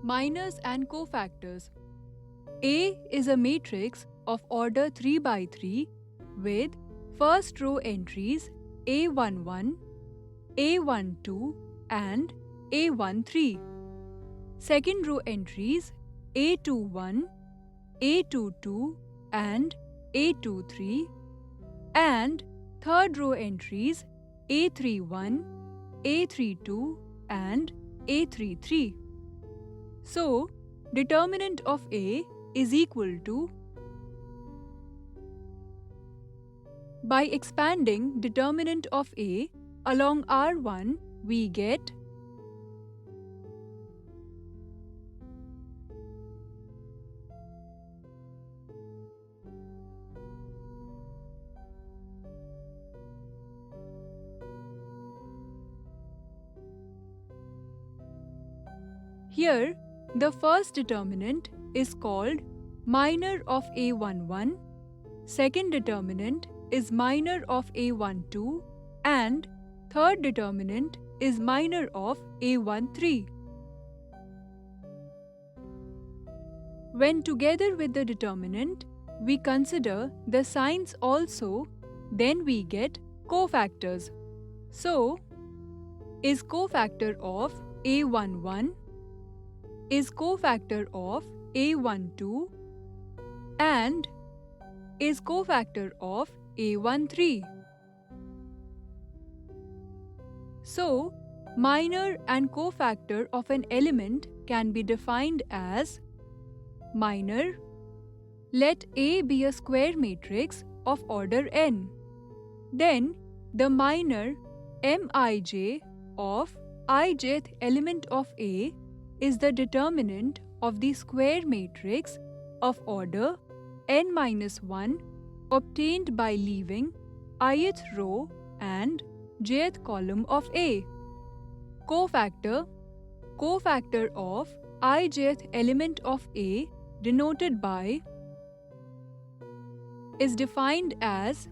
Minors and cofactors. A is a matrix of order 3 by 3 with first row entries A11, A12 and A13. Second row entries A21, A22 and A23, and third row entries A31, A32 and A33. So, determinant of A is equal to, by expanding determinant of A along R1, we get here the first determinant is called minor of A11, second determinant is minor of A12 and third determinant is minor of A13. When together with the determinant, we consider the signs also, then we get cofactors. So, is cofactor of A11, is cofactor of A12 and is cofactor of A13. So, minor and cofactor of an element can be defined as minor. Let A be a square matrix of order n. Then the minor Mij of ijth element of A is the determinant of the square matrix of order n-1 obtained by leaving ith row and jth column of A. Cofactor of ijth element of A denoted by is defined as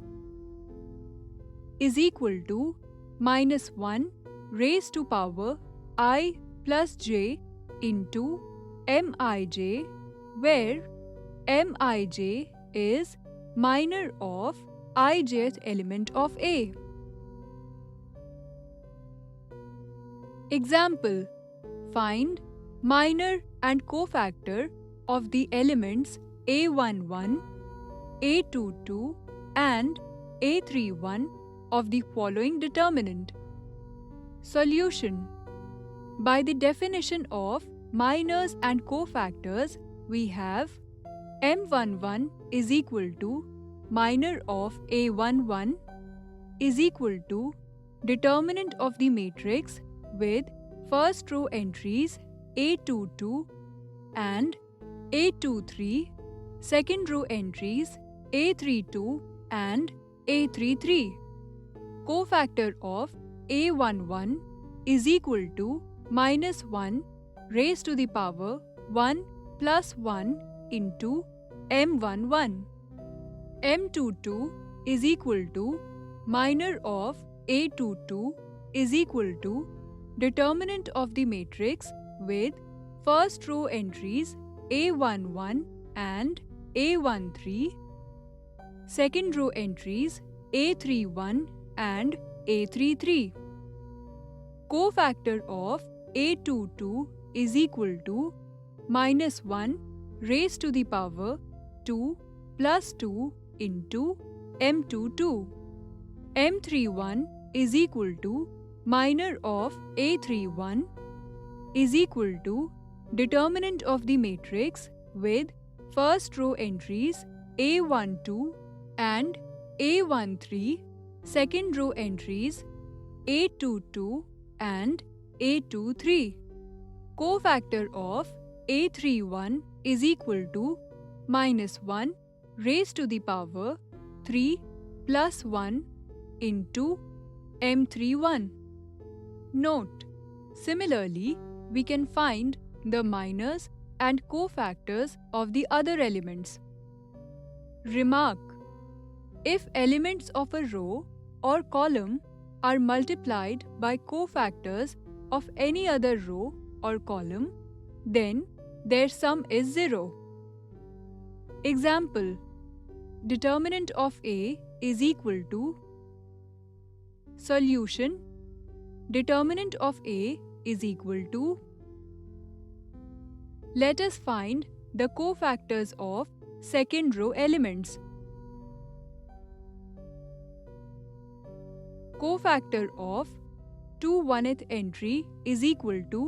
is equal to -1 raised to power I plus j into Mij, where Mij is minor of ijth element of A. Example: find minor and cofactor of the elements A11, A22 and A31 of the following determinant. Solution: by the definition of minors and cofactors, we have M11 is equal to minor of A11 is equal to determinant of the matrix with first row entries A22 and A23, second row entries A32 and A33. Cofactor of A11 is equal to -1 raised to the power 1 plus 1 into M11. M22 is equal to minor of A22 is equal to determinant of the matrix with first row entries A11 and A13, second row entries A31 and A33. Cofactor of A22 is equal to -1 raised to the power 2 plus 2 into M22. M31 is equal to minor of A31 is equal to determinant of the matrix with first row entries A12 and A13, second row entries A22 and A23. Cofactor of A31 is equal to -1 raised to the power 3 plus 1 into M31. Note: similarly, we can find the minors and cofactors of the other elements. Remark: if elements of a row or column are multiplied by cofactors of any other row or column, then their sum is 0. Example: determinant of A is equal to solution. Determinant of A is equal to. Let us find the cofactors of second row elements. Cofactor of 2 1th entry is equal to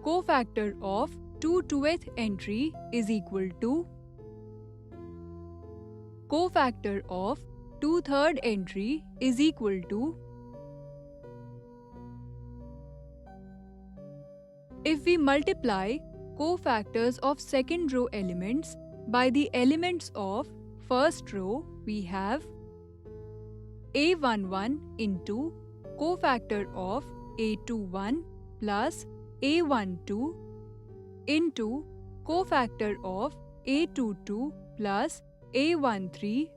cofactor of 2 2th entry is equal to cofactor of 2 3rd entry is equal to. If we multiply cofactors of second row elements by the elements of first row, we have A11 into cofactor of A21 plus A12 into cofactor of A22 plus A13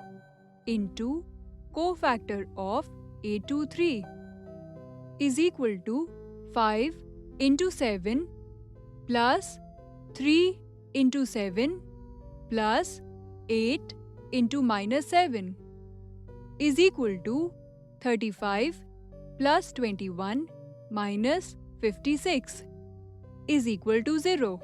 into cofactor of A23 is equal to 5 into 7 plus 3 into 7 plus 8 into minus 7 is equal to 35 plus 21 minus 56 is equal to 0.